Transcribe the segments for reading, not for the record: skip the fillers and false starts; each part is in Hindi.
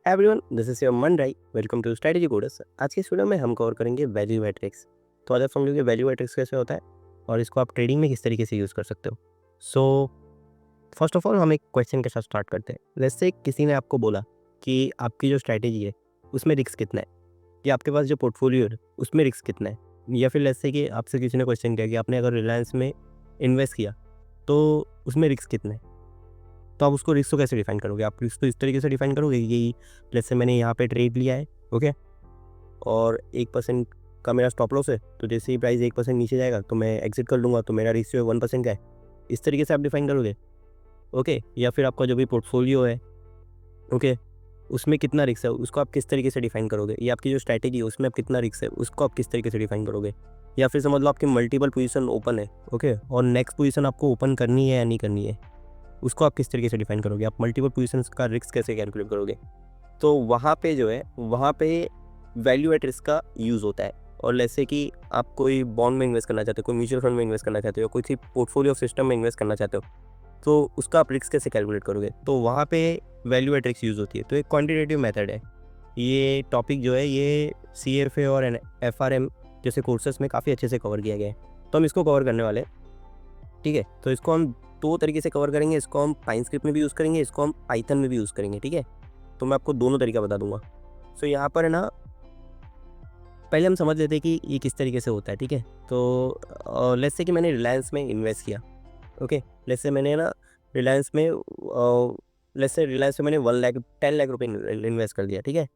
Everyone, this is your Man Rai. Welcome to strategy coders. आज के इस वीडियो में हम कवर करेंगे वैल्यू मैट्रिक्स। तो आज आप समझोगे वैल्यू मैट्रिक्स कैसे होता है और इसको आप ट्रेडिंग में किस तरीके से यूज़ कर सकते हो। सो फर्स्ट ऑफ ऑल हम एक क्वेश्चन के साथ स्टार्ट करते हैं। जैसे किसी ने आपको बोला कि आपकी जो स्ट्रैटेजी है उसमें रिस्क कितना है, या आपके पास जो पोर्टफोलियो है उसमें रिस्क कितना है, या फिर जैसे कि आपसे किसी ने क्वेश्चन किया कि आपने अगर रिलायंस में इन्वेस्ट किया तो उसमें रिस्क कितना है। तो आप उसको रिस्क को कैसे डिफाइन करोगे? आप रिस्क को इस तरीके से डिफाइन करोगे कि जैसे मैंने यहाँ पे ट्रेड लिया है, ओके, और 1% का मेरा स्टॉप लॉस है, तो जैसे ही प्राइस 1% नीचे जाएगा तो मैं एग्जिट कर लूँगा, तो मेरा रिस्क जो है 1% का है। इस तरीके से आप डिफाइन करोगे, ओके। या फिर आपका जो भी पोर्टफोलियो है, ओके, उसमें कितना रिस्क है उसको आप किस तरीके से डिफाइन करोगे, या आपकी जो स्ट्रैटेजी है उसमें आप कितना रिस्क है उसको आप किस तरीके से डिफाइन करोगे। या फिर समझ लो आपकी मल्टीपल पोजीशन ओपन है, ओके, और नेक्स्ट पोजीशन आपको ओपन करनी है या नहीं करनी है, उसको आप किस तरीके से डिफाइन करोगे। आप मल्टीपल पोजीशंस का रिस्क कैसे कैलकुलेट करोगे। तो वहाँ पे जो है वहाँ पे वैल्यू एट रिस्क का यूज़ होता है। और जैसे कि आप कोई बॉन्ड में इन्वेस्ट करना चाहते हो, कोई म्यूचुअल फंड में इन्वेस्ट करना चाहते हो, कोई सी पोर्टफोलियो सिस्टम में इन्वेस्ट करना चाहते हो, तो उसका आप रिस्क कैसे कैलकुलेट करोगे। तो वहाँ पे वैल्यू एट रिस्क यूज़ होती है। तो एक क्वान्टिटेटिव मेथड है। ये टॉपिक जो है ये CFA और FRM जैसे कोर्सेस में काफ़ी अच्छे से कवर किया गया है, तो हम इसको कवर करने वाले हैं, ठीक है। तो इसको हम दो तरीके से कवर करेंगे। इसको हम पाइन स्क्रिप्ट में भी यूज़ करेंगे, इसको हम पाइथन में भी यूज़ करेंगे, ठीक है। तो मैं आपको दोनों तरीका बता दूंगा। सो यहाँ पर है ना, पहले हम समझ लेते हैं कि ये किस तरीके से होता है, ठीक है। तो लेट्स से कि मैंने रिलायंस में इन्वेस्ट किया, ओके। लेट्स से मैंने ना रिलायंस में लेट्स से रिलायंस में मैंने 10 लाख रुपये इन्वेस्ट कर दिया, ठीक है।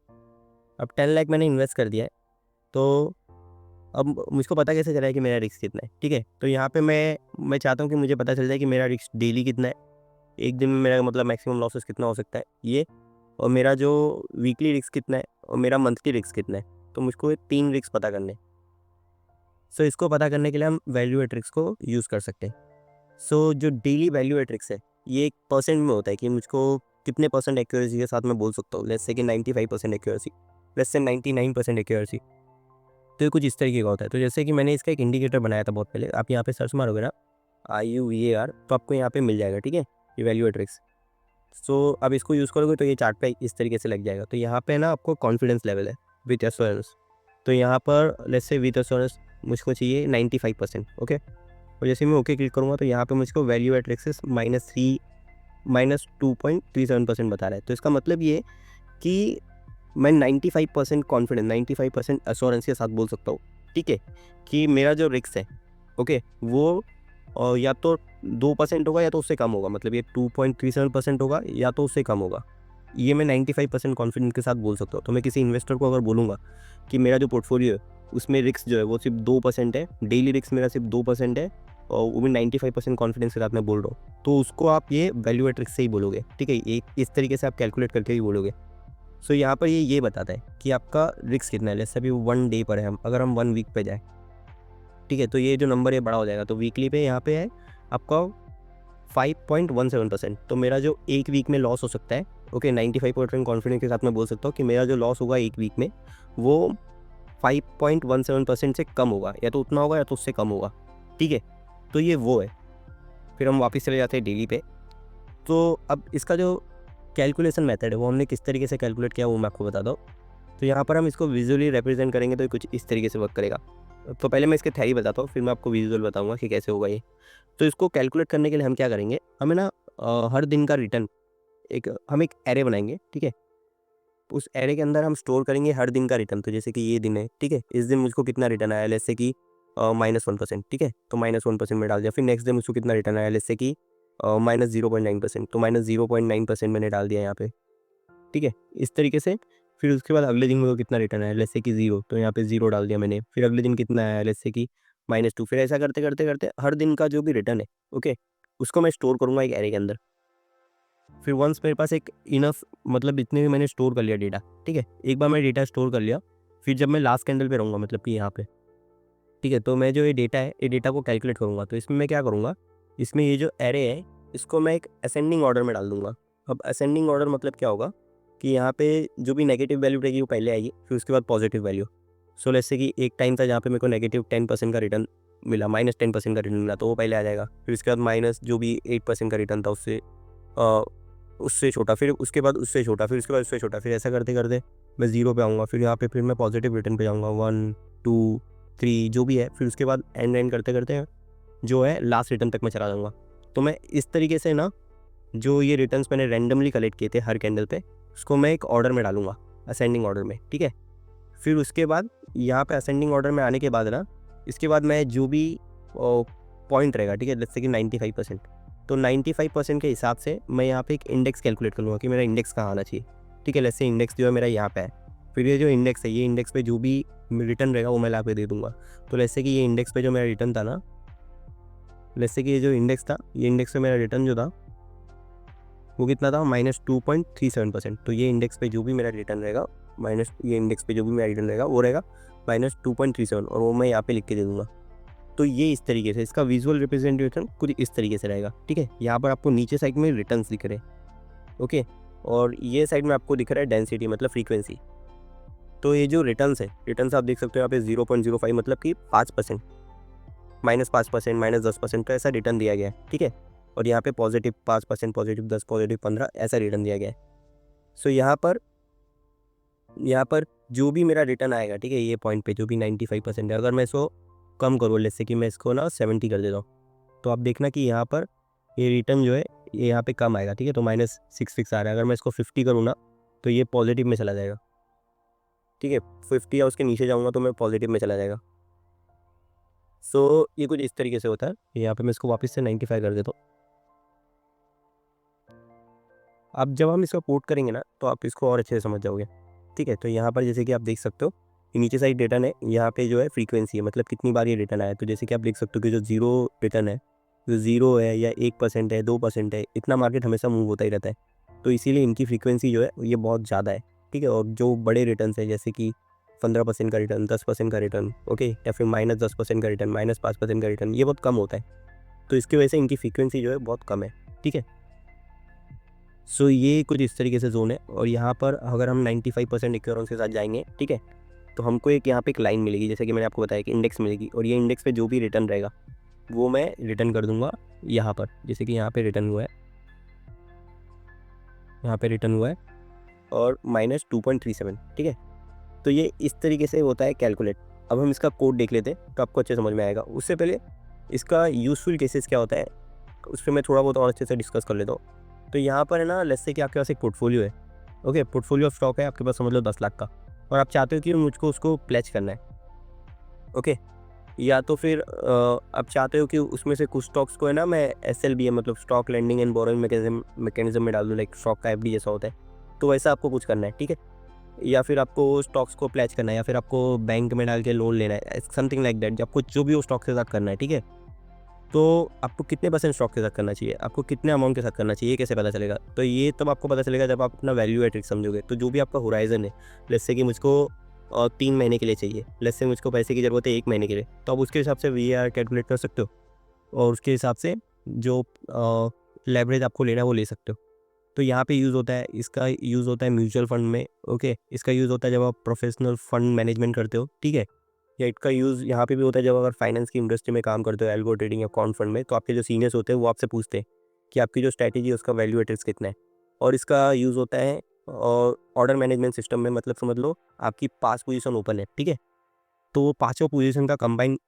अब 10 लाख मैंने इन्वेस्ट कर दिया है, तो अब मुझको पता कैसे चला है कि मेरा रिस्क कितना है, ठीक है। तो यहाँ पे मैं चाहता हूँ कि मुझे पता चल जाए कि मेरा रिस्क डेली कितना है, एक दिन में मेरा मतलब मैक्सिमम लॉसेस कितना हो सकता है ये, और मेरा जो वीकली रिस्क कितना है, और मेरा मंथली रिस्क कितना है। तो मुझको ये 3 रिस्क पता करने हैं। सो इसको पता करने के लिए हम वैल्यू एट रिस्क को यूज़ कर सकते हैं। सो जो डेली वैल्यू एट रिस्क है ये एक परसेंट में होता है कि मुझको कितने परसेंट एक्यूरेसी के साथ मैं बोल सकता हूँ। लेट्स से कि 95% एक्यूरेसी, लेट्स से 99% एक्यूरेसी। तो ये कुछ इस तरीके का होता है। तो जैसे कि मैंने इसका एक इंडिकेटर बनाया था बहुत पहले, आप यहाँ पे सर्च मारोगे ना IUVAR, तो आपको यहाँ पे मिल जाएगा, ठीक है, ये वैल्यू एट रिस्क। सो अब इसको यूज़ करोगे तो ये चार्ट पे इस तरीके से लग जाएगा। तो यहाँ पे ना आपको कॉन्फिडेंस लेवल है विथ एश्योरेंस। तो यहाँ पर लेट्स से विथ एश्योरेंस मुझको चाहिए 95%, ओके। और जैसे मैं ओके क्लिक करूँगा तो यहाँ पे मुझको वैल्यू एट रिस्क -2.37% बता रहा है। तो इसका मतलब ये कि मैं 95% कॉन्फिडेंस, 95% एश्योरेंस के साथ बोल सकता हूँ, ठीक है, कि मेरा जो रिस्क है, ओके, वो या तो 2% होगा या तो उससे कम होगा। मतलब ये 2.37% होगा या तो उससे कम होगा। ये मैं 95% कॉन्फिडेंस के साथ बोल सकता हूँ। तो मैं किसी इन्वेस्टर को अगर बोलूँगा कि मेरा जो पोर्टफोलियो है उसमें रिस्क जो है वो सिर्फ 2% है, डेली रिस्क मेरा सिर्फ 2% है, और वो भी 95% कॉन्फिडेंस के साथ मैं बोल रहा हूँ, तो उसको आप ये वैल्यू एट रिस्क से ही बोलोगे, ठीक है। एक इस तरीके से आप कैलकुलेट करके ही बोलोगे। सो यहाँ पर ये बताता है कि आपका रिस्क कितना है। जैसे अभी 1 डे पर है, हम अगर हम 1 वीक पे जाए, ठीक है, तो ये जो नंबर है बड़ा हो जाएगा। तो वीकली पे यहाँ पे है आपका 5.17%। तो मेरा जो एक वीक में लॉस हो सकता है, ओके, 95% कॉन्फिडेंस के साथ मैं बोल सकता हूँ कि मेरा जो लॉस होगा एक वीक में वो 5.17% से कम होगा, या तो उतना होगा या तो उससे कम होगा, ठीक है। तो ये वो है। फिर हम वापस चले जाते हैं डेली पे। तो अब इसका जो कैलकुलेशन मेथड है वो हमने किस तरीके से कैलकुलेट किया वो मैं आपको बताता हूँ। तो यहाँ पर हम इसको विजुअली रिप्रेजेंट करेंगे तो ये कुछ इस तरीके से वर्क करेगा। तो पहले मैं इसके थ्योरी बताता हूँ, फिर मैं आपको विजुअल बताऊँगा कि कैसे होगा ये। तो इसको कैलकुलेट करने के लिए हम क्या करेंगे, हमें ना हर दिन का रिटर्न हम एक एरे बनाएंगे, ठीक है। उस एरे के अंदर हम स्टोर करेंगे हर दिन का रिटर्न। तो जैसे कि ये दिन है, ठीक है, इस दिन मुझको कितना रिटर्न आया, जैसे कि -1%, ठीक है, तो -1% में डाल दिया। फिर नेक्स्ट डे मुझको कितना रिटर्न आया, जैसे कि -0.9%, तो -0.9% मैंने डाल दिया यहाँ पे, ठीक है, इस तरीके से। फिर उसके बाद अगले दिन मुझको कितना रिटर्न आया, जैसे कि 0, तो यहाँ पे 0 डाल दिया मैंने। फिर अगले दिन कितना आया, जैसे कि -2। फिर ऐसा करते करते करते हर दिन का जो भी रिटर्न है, ओके, उसको मैं स्टोर करूँगा एक एरे के अंदर। फिर वंस मेरे पास एक इनफ, मतलब इतने भी मैंने स्टोर कर लिया डेटा, ठीक है, एक बार मैं डेटा स्टोर कर लिया, फिर जब मैं लास्ट कैंडल पे रहूँगा, मतलब कि यहाँ पे, ठीक है, तो मैं जो ये डेटा है ये डेटा को कैलकुलेट करूँगा। तो इसमें मैं क्या करूँगा, इसमें ये जो एरे है इसको मैं एक असेंडिंग ऑर्डर में डाल दूँगा। अब असेंडिंग ऑर्डर मतलब क्या होगा कि यहाँ पे जो भी नेगेटिव वैल्यू रहेगी वो पहले आएगी, फिर उसके बाद positive value. So let's say कि एक टाइम था जहाँ पे मेरे को -10% का रिटर्न मिला, -10% का रिटर्न मिला, तो वो पहले आ जाएगा। फिर उसके बाद माइनस जो भी 8% का रिटर्न था उससे छोटा, फिर उसके बाद उससे छोटा, फिर उसके बाद उससे छोटा, फिर ऐसा करते करते मैं 0 पे आऊँगा। फिर यहाँ पे फिर मैं पॉजिटिव रिटर्न पे जाऊँगा, 1 2 3 जो भी है। फिर उसके बाद एंड करते करते जो है लास्ट रिटर्न तक मैं चला जाऊँगा। तो मैं इस तरीके से ना जो ये रिटर्न्स मैंने रैंडमली कलेक्ट किए थे हर कैंडल पे, उसको मैं एक ऑर्डर में डालूँगा, असेंडिंग ऑर्डर में, ठीक है। फिर उसके बाद यहाँ पे असेंडिंग ऑर्डर में आने के बाद ना, इसके बाद मैं जो भी पॉइंट रहेगा, ठीक है, जैसे कि 95%, तो 95% के हिसाब से मैं यहाँ पे एक इंडेक्स कैलकुलेट कर लूँगा कि मेरा इंडेक्स कहाँ आना चाहिए, ठीक है। जैसे इंडेक्स जो है मेरा यहाँ पे है, फिर ये जो इंडेक्स है, ये इंडेक्स पे जो भी रिटर्न रहेगा वो मैं ला पे दे दूँगा। तो जैसे कि ये इंडेक्स पे जो मेरा रिटर्न था ना, जैसे कि ये जो इंडेक्स था, ये इंडेक्स पे मेरा रिटर्न जो था वो कितना था, -2.37%। तो ये इंडेक्स पे जो भी मेरा रिटर्न रहेगा, ये इंडेक्स पे जो भी मेरा रिटर्न रहेगा वो रहेगा -2.37, और वो मैं यहाँ पे लिख के दे दूँगा। तो ये इस तरीके से इसका विजुअल रिप्रेजेंटेशन कुछ इस तरीके से रहेगा, ठीक है। यहाँ पर आपको नीचे साइड में रिटर्न्स दिख रहे हैं, ओके, और ये साइड में आपको दिख रहा है डेंसिटी मतलब फ्रीक्वेंसी। तो ये जो रिटर्न्स आप देख सकते हो यहाँ पे 0.05 मतलब कि 5%, -5%, -10%, तो ऐसा रिटर्न दिया गया है, ठीक है। और यहाँ पे +5%, +10, +15 ऐसा रिटर्न दिया गया है। सो यहाँ पर जो भी मेरा रिटर्न आएगा, ठीक है, ये पॉइंट पे जो भी 95% है, अगर मैं इसको कम करूँ, जैसे कि मैं इसको ना 70 कर देता हूँ, तो आप देखना कि यहाँ पर ये रिटर्न जो है ये यहाँ पे कम आएगा, ठीक है। तो -6 फिक्स आ रहा है। अगर मैं इसको 50 करूँ ना, तो ये पॉजिटिव में चला जाएगा, ठीक है। 50 या उसके नीचे जाऊँगा तो मैं पॉजिटिव में चला जाएगा। सो ये कुछ इस तरीके से होता है। यहाँ पे मैं इसको वापस से 95 कर देता हूँ। अब जब हम इसको पोर्ट करेंगे ना, तो आप इसको और अच्छे से समझ जाओगे, ठीक है। तो यहाँ पर जैसे कि आप देख सकते हो कि नीचे साइड रिटर्न है, यहाँ पे जो है फ्रीक्वेंसी है, मतलब कितनी बार ये रिटर्न आया। तो जैसे कि आप देख सकते हो कि जो 0 रिटर्न है, जो 0 है या 1% है, 2% है, इतना मार्केट हमेशा मूव होता ही रहता है। तो इसीलिए इनकी फ्रीक्वेंसी जो है ये बहुत ज़्यादा है, ठीक है। और जो बड़े रिटर्न है, जैसे कि 15% का रिटर्न, 10% का रिटर्न, ओके, या फिर -10% का रिटर्न, -5% का रिटर्न, ये बहुत कम होता है। तो इसकी वजह से इनकी फ्रीक्वेंसी जो है बहुत कम है, ठीक है। सो ये कुछ इस तरीके से जोन है। और यहाँ पर अगर हम 95% इक्योरेंस के साथ जाएंगे, ठीक है, तो हमको एक यहाँ पे एक लाइन मिलेगी, जैसे कि मैंने आपको बताया कि इंडेक्स मिलेगी, और ये इंडेक्स पे जो भी रिटर्न रहेगा वो मैं रिटर्न कर दूंगा यहाँ पर। जैसे कि यहाँ पे रिटर्न हुआ है, यहाँ पे रिटर्न हुआ है, और -2.37, ठीक है। तो ये इस तरीके से होता है कैलकुलेट। अब हम इसका कोड देख लेते हैं तो आपको अच्छे समझ में आएगा। उससे पहले इसका यूज़फुल केसेस क्या होता है उस पर मैं थोड़ा बहुत और अच्छे से डिस्कस कर लेता हूँ। तो यहाँ पर है ना, लेट्स से कि आपके पास एक पोर्टफोलियो है, ओके, पोर्टफोलियो ऑफ स्टॉक है आपके पास, समझ लो 10 लाख का, और आप चाहते हो कि मुझको उसको प्लेज करना है, ओके। या तो फिर आप चाहते हो कि उसमें से कुछ स्टॉक्स को है ना मैं SLB मतलब stock lending and borrowing mechanism में डाल दूँ, लाइक स्टॉक का FD जैसा होता है, तो वैसा आपको कुछ करना है, ठीक है। या फिर आपको स्टॉक्स को प्लेज करना है, या फिर आपको बैंक में डाल के लोन लेना है, समथिंग लाइक दैट। आपको जो भी वो स्टॉक के साथ करना है, ठीक है। तो आपको कितने % स्टॉक के साथ करना चाहिए, आपको कितने अमाउंट के साथ करना चाहिए, ये कैसे पता चलेगा? तो ये तब आपको पता चलेगा जब आप अपना वैल्यू एट रिस्क समझोगे। तो जो भी आपका होराइजन है, लेट्स से कि मुझको 3 महीने के लिए चाहिए, लेट्स से मुझको पैसे की ज़रूरत है 1 महीने के लिए, तो आप उसके हिसाब से VAR कैलकुलेट कर सकते हो, और उसके हिसाब से जो लेवरेज आपको लेना है वो ले सकते हो। तो यहाँ पे यूज़ होता है, इसका यूज़ होता है म्यूचुअल फंड में, ओके। इसका यूज़ होता है जब आप प्रोफेशनल फंड मैनेजमेंट करते हो, ठीक है। या इसका यूज़ यहाँ पे भी होता है जब अगर फाइनेंस की इंडस्ट्री में काम करते हो, एल्गो ट्रेडिंग या कॉन फंड में, तो आपके जो सीनियर्स होते हैं वो आपसे पूछते हैं कि आपकी जो स्ट्रैटेजी है उसका वैल्यू एट रिस्क कितना है। और इसका यूज़ होता है ऑर्डर मैनेजमेंट सिस्टम में, मतलब समझ लो आपकी 5 पोजीशन ओपन है, ठीक है। तो वो पाँचों पोजीशन का कंबाइन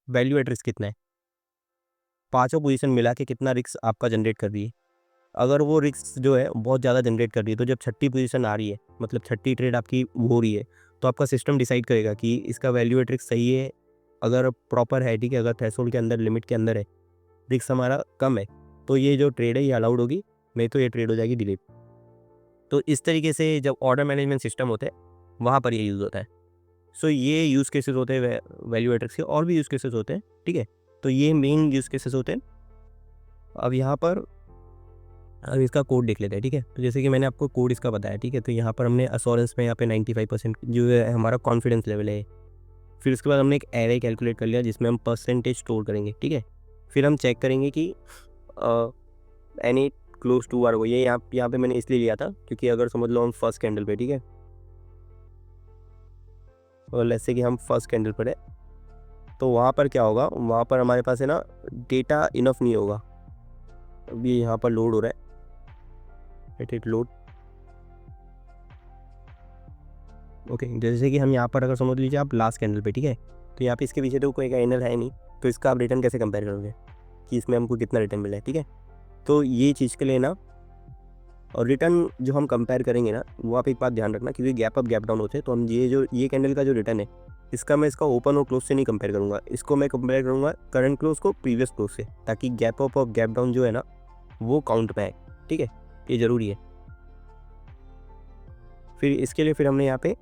वैल्यू एट रिस्क कितना है, पाँचों पोजीशन मिला के कितना रिस्क आपका जनरेट कर रही है। अगर वो रिस्क जो है बहुत ज़्यादा जनरेट कर रही है, तो जब छठी पोजीशन आ रही है, मतलब छठी ट्रेड आपकी हो रही है, तो आपका सिस्टम डिसाइड करेगा कि इसका वैल्यू एट रिस्क सही है, अगर प्रॉपर है, ठीक है, अगर थ्रेशोल्ड के अंदर, लिमिट के अंदर है, रिस्क हमारा कम है, तो ये जो ट्रेड है ये अलाउड होगी, नहीं तो ये ट्रेड हो जाएगी डिलीट। तो इस तरीके से जब ऑर्डर मैनेजमेंट सिस्टम होता है वहाँ पर ये यूज़ होता है। सो ये यूज़ केसेस होते हैं वैल्यू एट रिस्क के, और भी यूज़ केसेस होते हैं, ठीक है। तो ये मेन यूज़ केसेस होते हैं। अब यहाँ पर अब इसका कोड देख लेते हैं, ठीक है। तो जैसे कि मैंने आपको कोड इसका बताया, ठीक है। तो यहाँ पर हमने अश्योरेंस में यहाँ पे 95% जो है हमारा कॉन्फिडेंस लेवल है। फिर उसके बाद हमने एक एरे कैलकुलेट कर लिया जिसमें हम परसेंटेज स्टोर करेंगे, ठीक है। फिर हम चेक करेंगे कि एनी क्लोज टू आर वो, ये यहाँ पे मैंने इसलिए लिया था क्योंकि अगर समझ लो हम फर्स्ट कैंडल पे, ठीक है, और जैसे कि हम फर्स्ट कैंडल पर है, तो वहाँ पर क्या होगा, वहाँ पर हमारे पास है ना डेटा इनफ नहीं होगा। अभी यहाँ पर लोड हो रहा है, लेट इट लोड। ओके, जैसे कि हम यहाँ पर अगर समझ लीजिए आप लास्ट कैंडल पे, ठीक है, तो यहाँ पे इसके पीछे तो कोई कैंडल है नहीं, तो इसका आप रिटर्न कैसे कंपेयर करोगे कि इसमें हमको कितना रिटर्न मिला है, ठीक है। तो ये चीज़ के लिए ना, और रिटर्न जो हम कंपेयर करेंगे ना, वो आप एक बात ध्यान रखना, क्योंकि गैप अप गैप डाउन होते हैं, तो हम ये कैंडल का जो रिटर्न है, इसका मैं इसका ओपन और क्लोज से नहीं कंपेयर करूँगा, इसको मैं कंपेयर करूँगा करंट क्लोज को प्रीवियस क्लोज से, ताकि गैप अप और गैप डाउन जो है ना वो काउंट में आए, ठीक है, ये ज़रूरी है। फिर इसके लिए फिर हमने यहाँ पे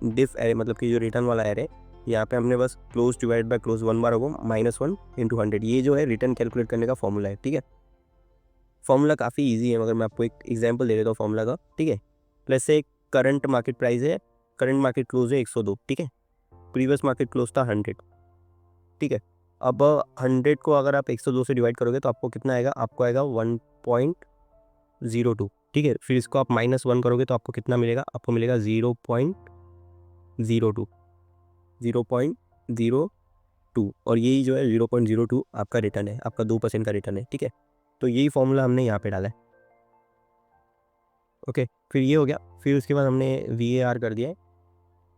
डिफ एरे, मतलब कि जो रिटर्न वाला एरे, यहाँ पे हमने बस क्लोज डिवाइड बाय क्लोज 1 बार होगा -1 × 100, ये जो है रिटर्न कैलकुलेट करने का फॉर्मूला है, ठीक है। फॉर्मूला काफ़ी इजी है, मगर मैं आपको एक एग्जांपल दे देता हूँ फॉर्मूला का, ठीक है। प्लस से करंट मार्केट प्राइस है, करंट मार्केट क्लोज है 102, ठीक है, प्रीवियस मार्केट क्लोज था 100, ठीक है। अब 100 को अगर आप 102 से डिवाइड करोगे तो आपको कितना आएगा, आपको आएगा 1.02, ठीक है। फिर इसको आप -1 करोगे तो आपको कितना मिलेगा, आपको मिलेगा 0.02, 0.02, और यही जो है 0.02 आपका रिटर्न है, आपका 2% का रिटर्न है, ठीक है। तो यही फॉर्मूला हमने यहाँ पे डाला है। ओके, फिर ये हो गया। फिर उसके बाद हमने VAR कर दिया है।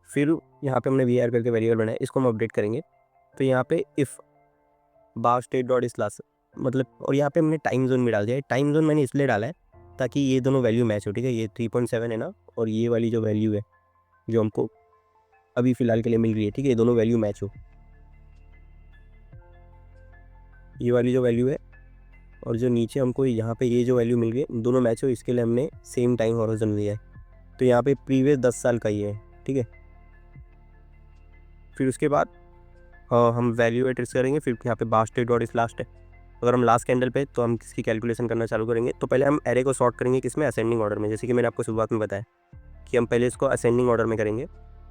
फिर यहाँ पे हमने VAR करके वेरिएबल बनाया, इसको हम अपडेट करेंगे। तो यहाँ पे इफ़ बार स्टेट डॉट इस लास्ट, मतलब, और यहाँ पे हमने टाइम जोन भी डाल दिया है। टाइम जोन मैंने इसलिए डाला है ताकि ये दोनों वैल्यू मैच हो, ठीक है। ये 3.7 है ना, और ये वाली जो वैल्यू है जो हमको अभी फ़िलहाल के लिए मिल रही है, ठीक है, ये दोनों वैल्यू मैच हो। ये वाली जो वैल्यू है और जो नीचे हमको यहाँ पे ये जो वैल्यू मिल गई, दोनों मैच हो, इसके लिए हमने सेम टाइम हॉरिजॉन लिया है। तो यहाँ पे प्रीवियस 10 साल का ये है, ठीक है। फिर उसके बाद हम वैल्यू एड्रेस करेंगे। फिर यहाँ पे बार स्टेट डॉट इस लास्ट है। अगर हम लास्ट कैंडल पे, तो हम किसकी कैलकुलेशन करना चालू करेंगे। तो पहले हम एरे को सॉर्ट करेंगे किसमें, असेंडिंग ऑर्डर में, जैसे कि मैंने आपको शुरुआत में बताया कि हम पहले इसको असेंडिंग ऑर्डर में करेंगे।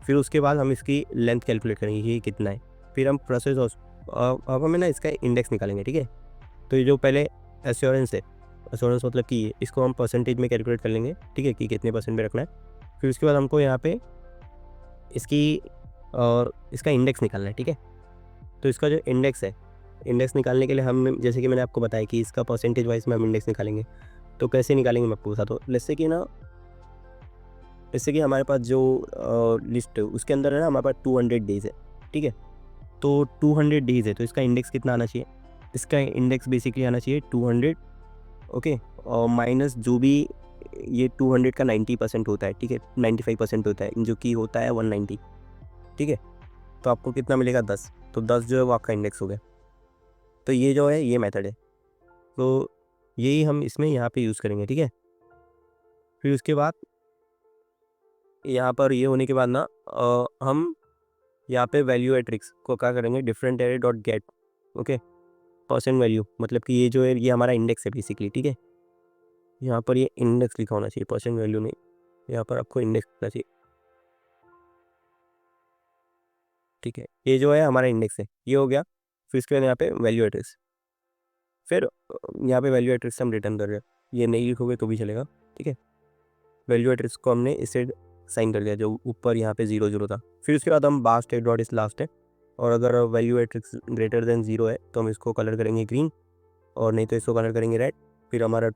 फिर उसके बाद हम इसकी लेंथ कैलकुलेट करेंगे ये कितना है। फिर हम प्रोसेस अब हमें ना इसका इंडेक्स निकालेंगे, ठीक है। तो ये जो पहले एश्योरेंस है, एश्योरेंस मतलब कि इसको हम परसेंटेज में कैलकुलेट कर लेंगे, ठीक है, कि कितने % में रखना है। फिर उसके बाद हमको यहाँ पे इसकी और इसका इंडेक्स निकालना है, ठीक है। तो इसका जो इंडेक्स है, इंडेक्स निकालने के लिए हम, जैसे कि मैंने आपको बताया कि इसका परसेंटेज वाइज में हम इंडेक्स निकालेंगे। तो कैसे निकालेंगे मैं आपको बताता हूँ। जैसे कि हमारे पास जो लिस्ट है उसके अंदर है ना, हमारे पास 200 डेज़ है, ठीक है। तो 200 डेज़ है, तो इसका इंडेक्स कितना आना चाहिए, इसका इंडेक्स बेसिकली आना चाहिए 200, ओके, और माइनस जो भी ये 200 का 90% होता है, ठीक है, 95% होता है, जो कि होता है 190, ठीक है। तो आपको कितना मिलेगा, 10। तो 10 जो है वो आपका इंडेक्स हो गया। तो ये जो है ये मेथड है, तो यही हम इसमें यहाँ पे यूज़ करेंगे, ठीक है। फिर उसके बाद यहाँ पर ये होने के बाद ना हम यहाँ पे वैल्यू एट्रिक्स को क्या करेंगे, different array dot gate, okay, percent value, मतलब कि ये जो है ये हमारा इंडेक्स है बेसिकली, ठीक है। यहाँ पर ये इंडेक्स लिखा होना चाहिए, परसेंट वैल्यू नहीं, यहाँ पर आपको इंडेक्स लिखना चाहिए, ठीक है। ये जो है हमारा इंडेक्स है, ये हो गया। फिर इसके बाद यहाँ पे वैल्यू एट्रिक्स, फिर यहाँ पे वैल्यू एट्रिक्स हम रिटर्न कर रहे हैं, ये नहीं लिखोगे तो भी चलेगा, ठीक है। वैल्यू एट्रिक्स को हमने इसे साइन कर दिया जो ऊपर यहाँ पे 0 था। फिर उसके बाद हम बार स्टेट डॉट इस लास्ट है, और अगर वैल्यू एट्रिक्स ग्रेटर देन 0 है तो हम इसको कलर करेंगे ग्रीन, और नहीं तो इसको कलर करेंगे रेड। फिर हमारा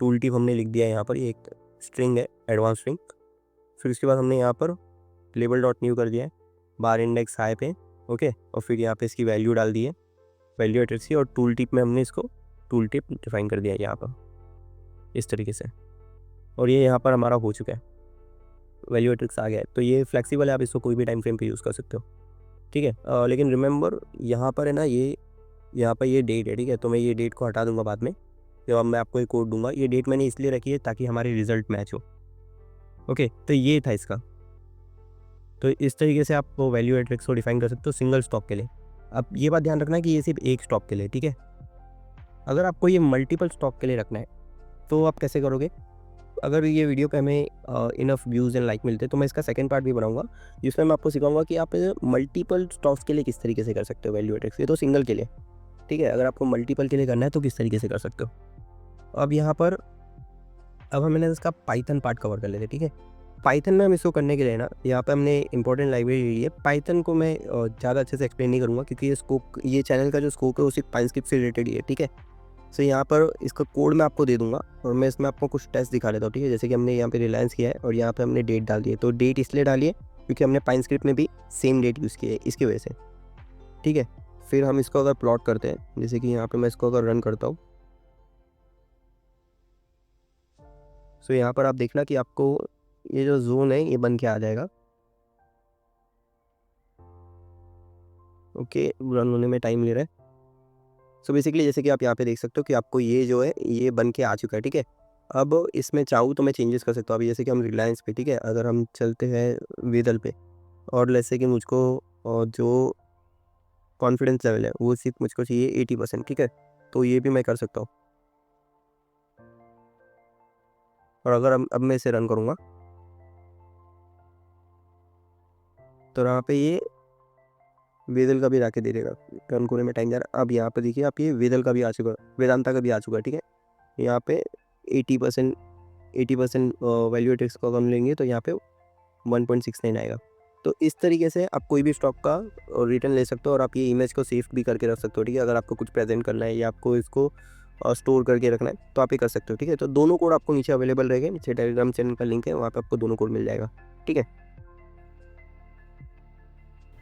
टूल टिप हमने लिख दिया है यहाँ पर, ये एक स्ट्रिंग है, एडवांस स्ट्रिंग। फिर उसके बाद हमने यहाँ पर लेबल डॉट न्यू कर दिया है, बार इंडेक्स हाई पे, ओके, और फिर यहाँ पे इसकी वैल्यू डाल दी है, वैल्यू एट्रिक्स की, और टूल टिप में हमने इसको टूल टिप डिफाइन कर दिया है यहाँ पर इस तरीके से, और ये यहाँ पर हमारा हो चुका है, वैल्यू एट्रिक्स आ गया है। तो ये फ्लेक्सिबल है, आप इसको कोई भी टाइम फ्रेम पे यूज़ कर सकते हो, ठीक है। लेकिन रिमेंबर यहाँ पर है ना, ये यहाँ पर ये डेट है, ठीक है। तो मैं ये डेट को हटा दूंगा बाद में, जब मैं आपको एक कोड दूंगा। ये डेट मैंने इसलिए रखी है ताकि हमारे रिजल्ट मैच हो, ओके। तो ये था इसका। तो इस तरीके से आप वो वैल्यू एट्रिक्स को डिफाइन कर सकते हो सिंगल स्टॉक के लिए। अब ये बात ध्यान रखना है कि ये सिर्फ एक स्टॉक के लिए, ठीक है। अगर आपको ये मल्टीपल स्टॉक के लिए रखना है तो आप कैसे करोगे। अगर ये वीडियो पे हमें इनफ व्यूज़ एंड लाइक मिलते तो मैं इसका सेकंड पार्ट भी बनाऊंगा, जिसमें मैं आपको सिखाऊंगा कि आप मल्टीपल स्टॉक्स के लिए किस तरीके से कर सकते हो वैल्यू एट्रिक्स। ये तो सिंगल के लिए, ठीक है। अगर आपको मल्टीपल के लिए करना है तो किस तरीके से कर सकते हो। अब यहाँ पर अब हम इसका पाइथन पार्ट कवर कर लेते हैं, ठीक है। पाइथन में हम इसको करने के लिए ना यहाँ पे हमने इंपॉर्टेंट लाइब्रेरी ली है। पाइथन को मैं ज़्यादा अच्छे से एक्सप्लेन नहीं करूँगा क्योंकि ये चैनल का जो स्कोप है वो सिर्फ पाइनस्क्रिप्ट से रिलेटेड ही है, ठीक है। सो यहाँ पर इसका कोड मैं आपको दे दूँगा और मैं इसमें आपको कुछ टेस्ट दिखा देता हूँ, ठीक है। जैसे कि हमने यहाँ पे रिलायंस किया है और यहाँ पे हमने डेट डाल दी है, तो डेट इसलिए डाली है क्योंकि हमने पाइनस्क्रिप्ट में भी सेम डेट यूज़ की है, इसकी वजह से, ठीक है। फिर हम इसको अगर प्लॉट करते हैं, जैसे कि यहाँ पे मैं इसको अगर रन करता हूँ, सो यहाँ पर आप देखना कि आपको ये जो जोन है ये बन के आ जाएगा। ओके, रन होने में टाइम ले रहा है। सो बेसिकली जैसे कि आप यहाँ पे देख सकते हो कि आपको ये जो है ये बन के आ चुका है, ठीक है। अब इसमें चाहूँ तो मैं चेंजेस कर सकता हूँ। अभी जैसे कि हम रिलायंस पे, ठीक है, अगर हम चलते हैं वेदल पे और जैसे कि मुझको जो कॉन्फिडेंस लेवल है वो सिर्फ मुझको चाहिए 80%, ठीक है। तो ये भी मैं कर सकता हूँ। और अगर अब मैं इसे रन करूँगा तो यहाँ पे ये वेदल का भी जाके दे देगा। रन होने में टाइम जा रहा है। अब यहाँ पे देखिए आप, ये वेदल का भी आ चुका है, वेदांता का भी आ चुका है, ठीक है। यहाँ पे 80% वैल्यू एटेक्स को हम लेंगे तो यहाँ पे 1.69 आएगा। तो इस तरीके से आप कोई भी स्टॉक का रिटर्न ले सकते हो और आप ये इमेज को सेव भी करके रख सकते हो, ठीक है। अगर आपको कुछ प्रेजेंट करना है या आपको इसको स्टोर करके रखना है तो आप ये कर सकते हो, ठीक है। तो दोनों कोड आपको नीचे अवेलेबल रहेंगे, नीचे टेलीग्राम चैनल का लिंक है, वहाँ पे आपको दोनों कोड मिल जाएगा, ठीक है।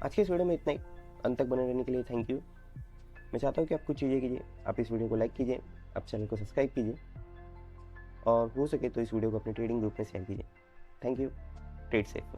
आज के इस वीडियो में इतना ही। अंत तक बने रहने के लिए थैंक यू। मैं चाहता हूँ कि आप कुछ चीज़ें कीजिए, आप इस वीडियो को लाइक कीजिए, आप चैनल को सब्सक्राइब कीजिए और हो सके तो इस वीडियो को अपने ट्रेडिंग ग्रुप में शेयर कीजिए। Thank you. Trade safe.